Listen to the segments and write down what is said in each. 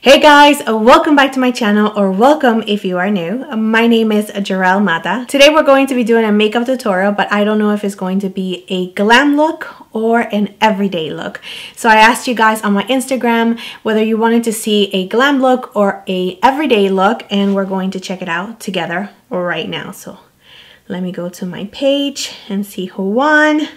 Hey guys, welcome back to my channel, or welcome if you are new. My name is Gerel Matta. Today we're going to be doing a makeup tutorial, but I don't know if it's going to be a glam look or an everyday look. So I asked you guys on my Instagram whether you wanted to see a glam look or a everyday look, and we're going to check it out together right now. So let me go to my page and see who won.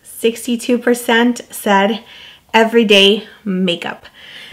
62% said everyday makeup.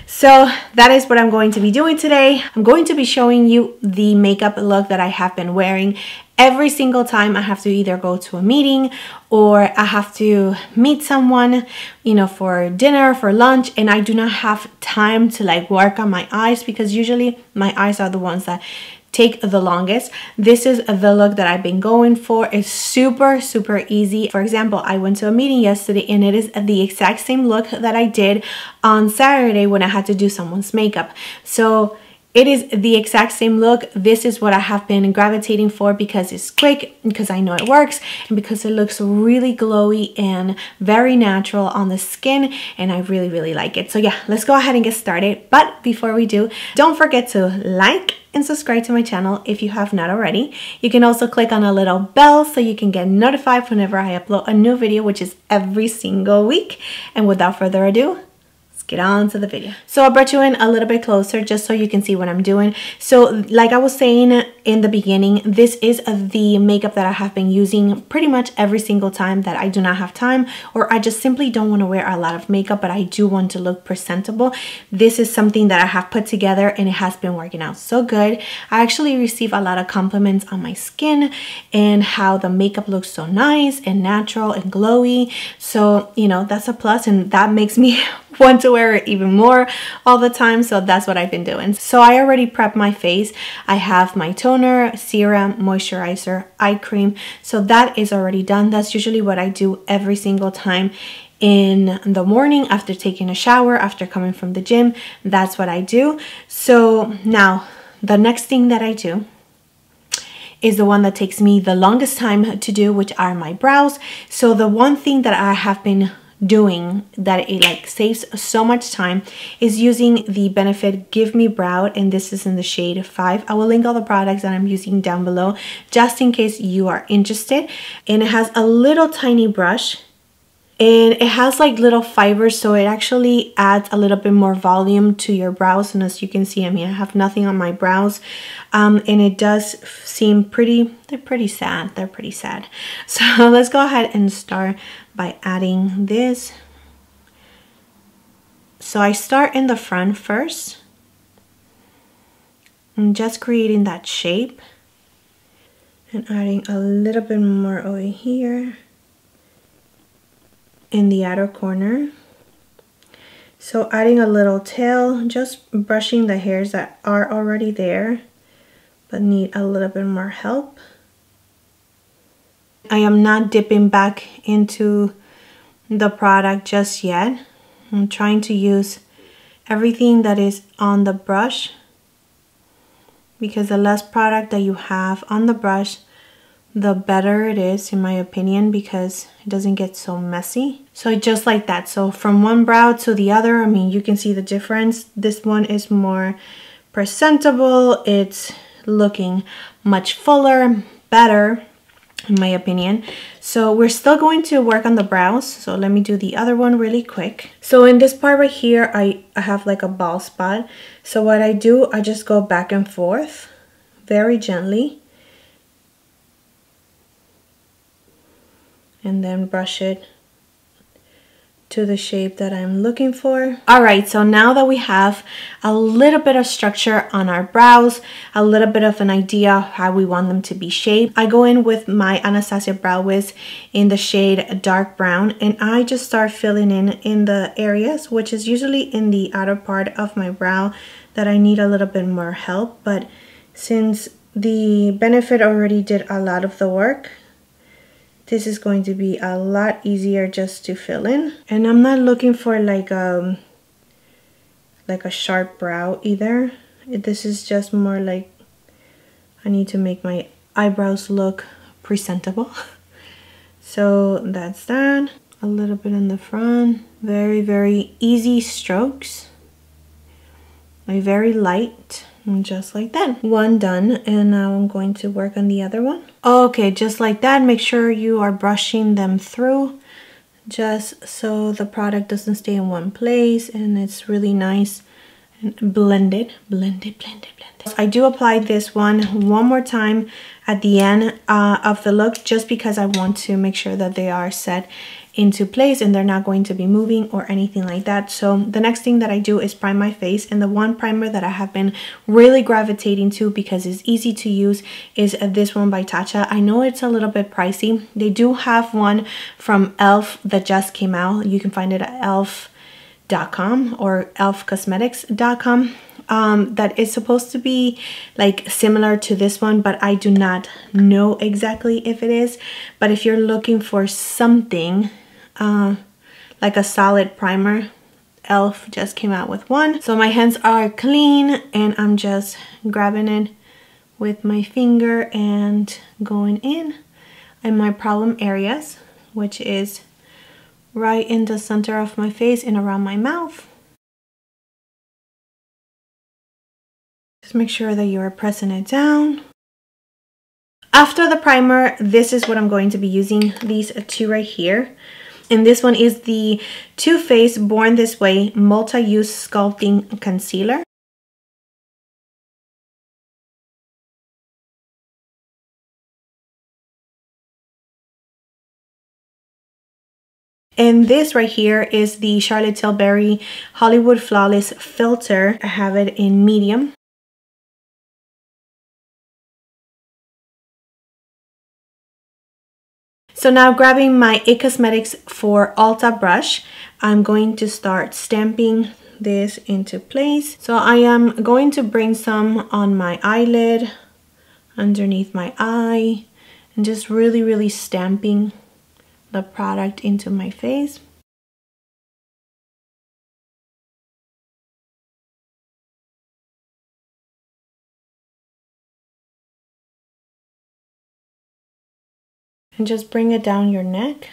So that is what I'm going to be doing today. I'm going to be showing you the makeup look that I have been wearing every single time I have to either go to a meeting or I have to meet someone, you know, for dinner, for lunch, and I do not have time to like work on my eyes because usually my eyes are the ones that take the longest. This is the look that I've been going for. It's super easy. For example, I went to a meeting yesterday and it is the exact same look that I did on Saturday when I had to do someone's makeup. So it is the exact same look. This is what I have been gravitating for because it's quick, because I know it works, and because it looks really glowy and very natural on the skin, and I really like it. So yeah, let's go ahead and get started. But before we do, don't forget to like and subscribe to my channel if you have not already. You can also click on a little bell so you can get notified whenever I upload a new video, which is every single week. And without further ado, get on to the video. So I brought you in a little bit closer just so you can see what I'm doing. So like I was saying in the beginning, this is the makeup that I have been using pretty much every single time that I do not have time, or I just simply don't want to wear a lot of makeup, but I do want to look presentable. This is something that I have put together and it has been working out so good. I actually receive a lot of compliments on my skin and how the makeup looks so nice and natural and glowy. So, you know, that's a plus, and that makes me want to wear it even more all the time. So that's what I've been doing. So I already prepped my face. I have my toner, serum, moisturizer, eye cream. So that is already done. That's usually what I do every single time in the morning after taking a shower, after coming from the gym. That's what I do. So now the next thing that I do is the one that takes me the longest time to do, which are my brows. So the one thing that I have been doing that it like saves so much time is using the Benefit Give Me Brow, and this is in the shade 5. I will link all the products that I'm using down below just in case you are interested. And it has a little tiny brush and it has like little fibers, so it actually adds a little bit more volume to your brows. And as you can see, I mean, I have nothing on my brows, and it does seem they're pretty sad. So let's go ahead and start by adding this. So I start in the front first. I'm just creating that shape and adding a little bit more over here in the outer corner. So adding a little tail, just brushing the hairs that are already there but need a little bit more help. I am not dipping back into the product just yet. I'm trying to use everything that is on the brush, because the less product that you have on the brush, the better it is, in my opinion, because it doesn't get so messy. So just like that. So from one brow to the other, I mean, you can see the difference. This one is more presentable. It's looking much fuller, better, in my opinion. So we're still going to work on the brows. So let me do the other one really quick. So in this part right here, I have like a bald spot. So what I do, I just go back and forth very gently and then brush it to the shape that I'm looking for. All right, so now that we have a little bit of structure on our brows, a little bit of an idea how we want them to be shaped, I go in with my Anastasia Brow Wiz in the shade dark brown, and I just start filling in the areas, which is usually in the outer part of my brow that I need a little bit more help. But since the Benefit already did a lot of the work, this is going to be a lot easier just to fill in. And I'm not looking for like a sharp brow either. This is just more like I need to make my eyebrows look presentable. So that's that. A little bit in the front. Very easy strokes. very light, just like that. One done, and now I'm going to work on the other one. Okay, just like that. Make sure you are brushing them through, just so the product doesn't stay in one place and it's really nice and blended. I do apply this one more time at the end of the look, just because I want to make sure that they are set into place and they're not going to be moving or anything like that. So the next thing that I do is prime my face, and the one primer that I have been really gravitating to because it's easy to use is this one by Tatcha. I know it's a little bit pricey. They do have one from e.l.f. that just came out. You can find it at elf.com or elfcosmetics.com. That is supposed to be like similar to this one, but I do not know exactly if it is. But if you're looking for something like a solid primer, e.l.f. just came out with one. So my hands are clean and I'm just grabbing it with my finger and going in my problem areas, which is right in the center of my face and around my mouth. Just make sure that you are pressing it down. After the primer, this is what I'm going to be using, these two right here. And this one is the Too Faced Born This Way Multi-Use Sculpting Concealer. And this right here is the Charlotte Tilbury Hollywood Flawless Filter. I have it in medium. So now grabbing my IT Cosmetics for Ulta brush, I'm going to start stamping this into place. So I am going to bring some on my eyelid, underneath my eye, and just really stamping the product into my face. And just bring it down your neck.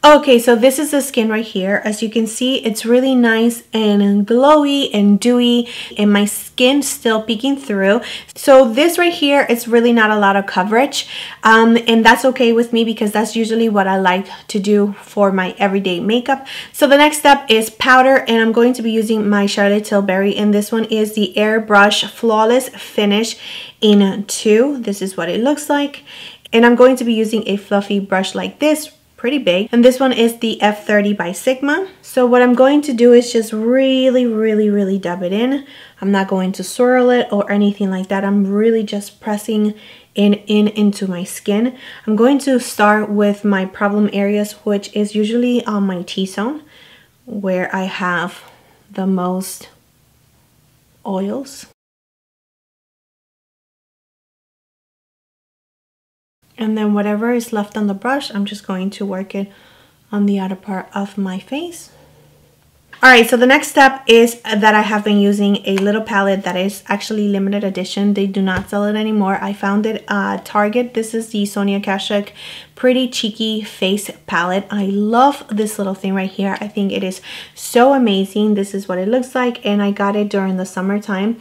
Okay, so this is the skin right here. As you can see, it's really nice and glowy and dewy, and my skin still peeking through. So this right here, it's really not a lot of coverage, and that's okay with me because that's usually what I like to do for my everyday makeup. So the next step is powder, and I'm going to be using my Charlotte Tilbury, and this one is the Airbrush Flawless Finish in 2. This is what it looks like, and I'm going to be using a fluffy brush like this, pretty big, and this one is the F30 by Sigma. So what I'm going to do is just really dab it in. I'm not going to swirl it or anything like that. I'm really just pressing into my skin. I'm going to start with my problem areas, which is usually on my T-zone, where I have the most oils. And then whatever is left on the brush, I'm just going to work it on the outer part of my face. Alright, so the next step is that I have been using a little palette that is actually limited edition. They do not sell it anymore. I found it at Target. This is the Sonia Kashuk Pretty Cheeky Face Palette. I love this little thing right here. I think it is so amazing. This is what it looks like, and I got it during the summertime.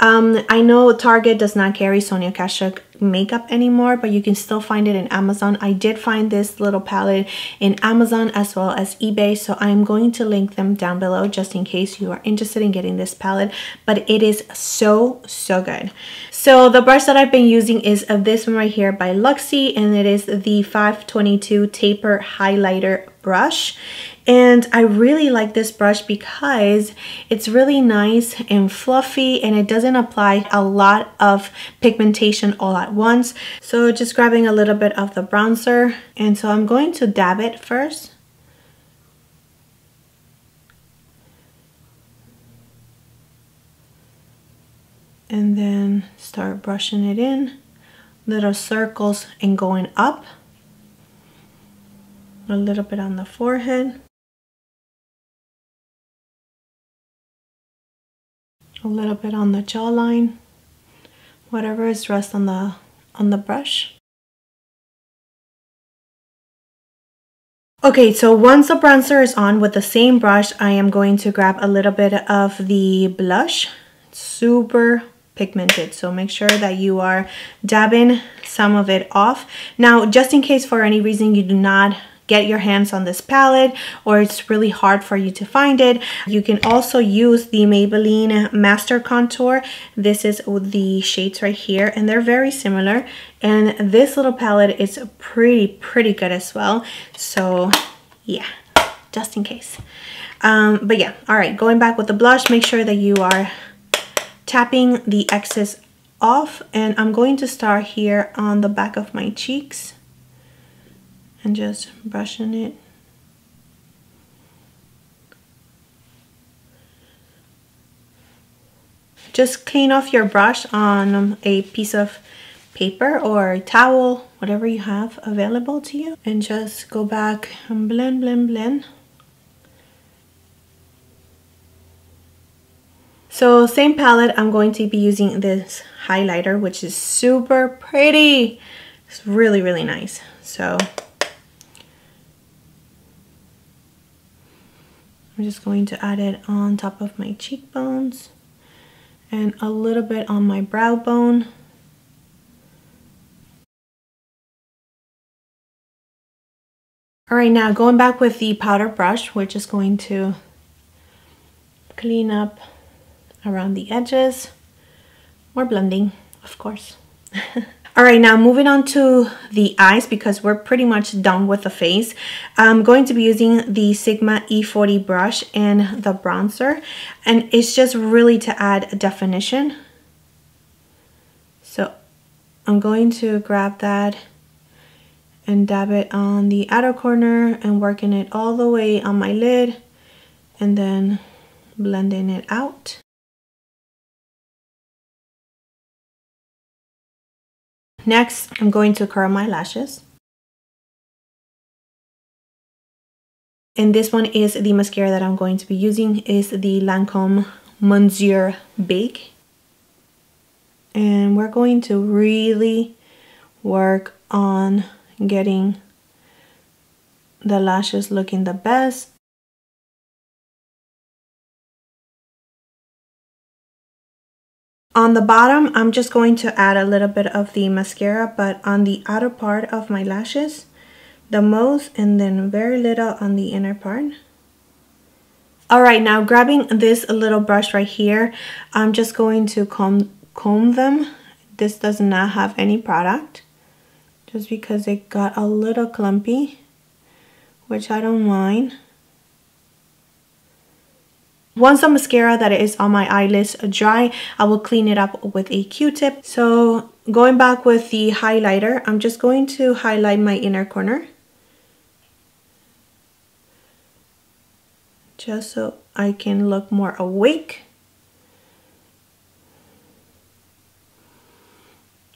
I know Target does not carry Sonia Kashuk makeup anymore, but you can still find it in Amazon. I did find this little palette in Amazon as well as eBay, so I'm going to link them down below just in case you are interested in getting this palette, but it is so good. So the brush that I've been using is this one right here by Luxie, and it is the 522 Taper Highlighter brush. And I really like this brush because it's really nice and fluffy, and it doesn't apply a lot of pigmentation all at once. So just grabbing a little bit of the bronzer, and so I'm going to dab it first. And then start brushing it in, little circles, and going up. A little bit on the forehead. A little bit on the jawline, whatever is rest on the brush. Okay, so once the bronzer is on, with the same brush, I am going to grab a little bit of the blush. It's super pigmented, so make sure that you are dabbing some of it off. Now, just in case for any reason you do not get your hands on this palette, or it's really hard for you to find it, you can also use the Maybelline Master Contour. This is the shades right here, and they're very similar, and this little palette is pretty good as well. So yeah, just in case. But yeah, all right, going back with the blush, make sure that you are tapping the excess off, and I'm going to start here on the back of my cheeks and just brushing it. Just clean off your brush on a piece of paper or towel, whatever you have available to you, and just go back and blend. So same palette, I'm going to be using this highlighter, which is super pretty. It's really nice. So I'm just going to add it on top of my cheekbones and a little bit on my brow bone. All right, now going back with the powder brush, we're just going to clean up around the edges. More blending, of course. All right, now moving on to the eyes, because we're pretty much done with the face. I'm going to be using the Sigma E40 brush and the bronzer, and it's just really to add definition. So I'm going to grab that and dab it on the outer corner and working it all the way on my lid, and then blending it out. Next, I'm going to curl my lashes. And this one is the mascara that I'm going to be using, is the Lancôme Monsieur Big. And we're going to really work on getting the lashes looking the best. On the bottom, I'm just going to add a little bit of the mascara, but on the outer part of my lashes, the most, and then very little on the inner part. All right, now grabbing this little brush right here, I'm just going to comb them. This does not have any product, just because it got a little clumpy, which I don't mind. Once the mascara that is on my eyelids dry, I will clean it up with a Q-tip. So going back with the highlighter, I'm just going to highlight my inner corner, just so I can look more awake.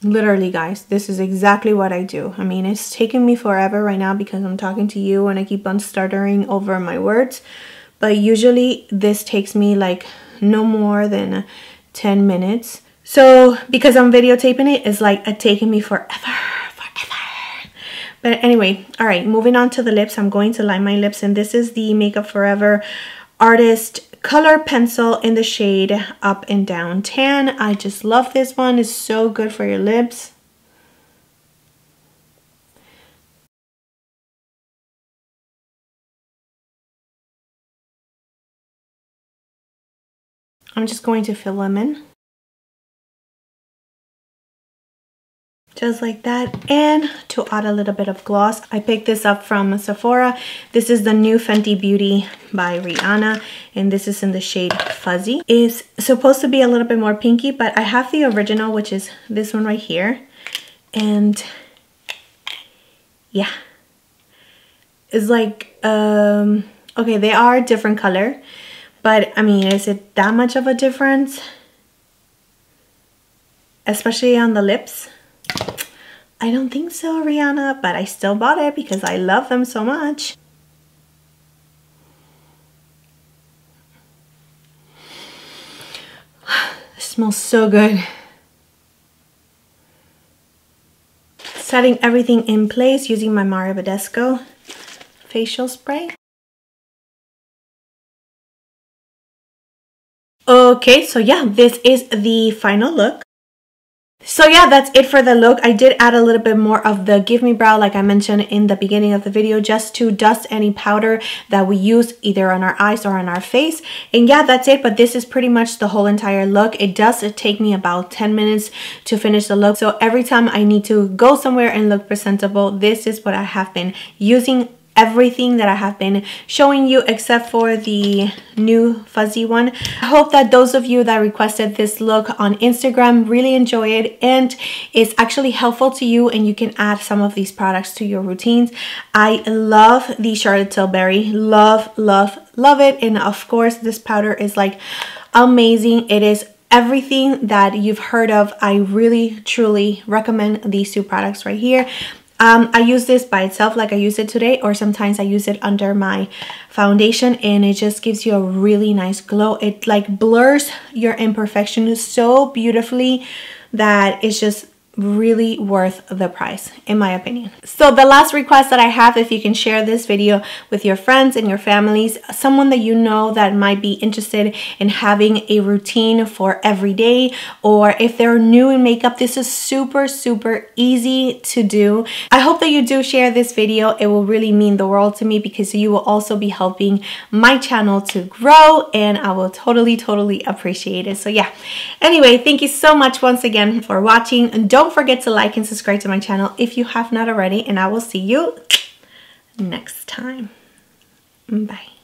Literally, guys, this is exactly what I do. I mean, it's taking me forever right now because I'm talking to you and I keep on stuttering over my words. But usually this takes me like no more than 10 minutes. So because I'm videotaping it, it's like taking me forever. But anyway, all right, moving on to the lips. I'm going to line my lips, and this is the Makeup Forever Artist Color Pencil in the shade Up and Down Tan. I just love this one. It's so good for your lips. I'm just going to fill them in. Just like that. And to add a little bit of gloss, I picked this up from Sephora. This is the new Fenty Beauty by Rihanna, and this is in the shade Fuzzy. It's supposed to be a little bit more pinky, but I have the original, which is this one right here. And yeah, it's like, okay, they are different color, but I mean, is it that much of a difference? Especially on the lips? I don't think so, Rihanna, but I still bought it because I love them so much. It smells so good. Setting everything in place using my Mario Badescu facial spray. Okay, so yeah, this is the final look. So yeah, that's it for the look. I did add a little bit more of the Give Me Brow, like I mentioned in the beginning of the video, just to dust any powder that we use either on our eyes or on our face. And yeah, that's it. But this is pretty much the whole entire look. It does take me about 10 minutes to finish the look. So every time I need to go somewhere and look presentable, this is what I have been using. Everything that I have been showing you except for the new fuzzy one. I hope that those of you that requested this look on Instagram really enjoy it and it's actually helpful to you, and you can add some of these products to your routines. I love the Charlotte Tilbury. Love, love, love it. And of course, this powder is like amazing. It is everything that you've heard of. I really, truly recommend these two products right here. I use this by itself like I use it today, or sometimes I use it under my foundation, and it just gives you a really nice glow. It like blurs your imperfections so beautifully that it's just really worth the price, in my opinion. So the last request that I have, if you can share this video with your friends and your families, someone that you know that might be interested in having a routine for every day, or if they're new in makeup, this is super, super easy to do. I hope that you do share this video. It will really mean the world to me because you will also be helping my channel to grow, and I will totally, totally appreciate it. So yeah, anyway, thank you so much once again for watching, and don't forget to like and subscribe to my channel if you have not already, and I will see you next time. Bye.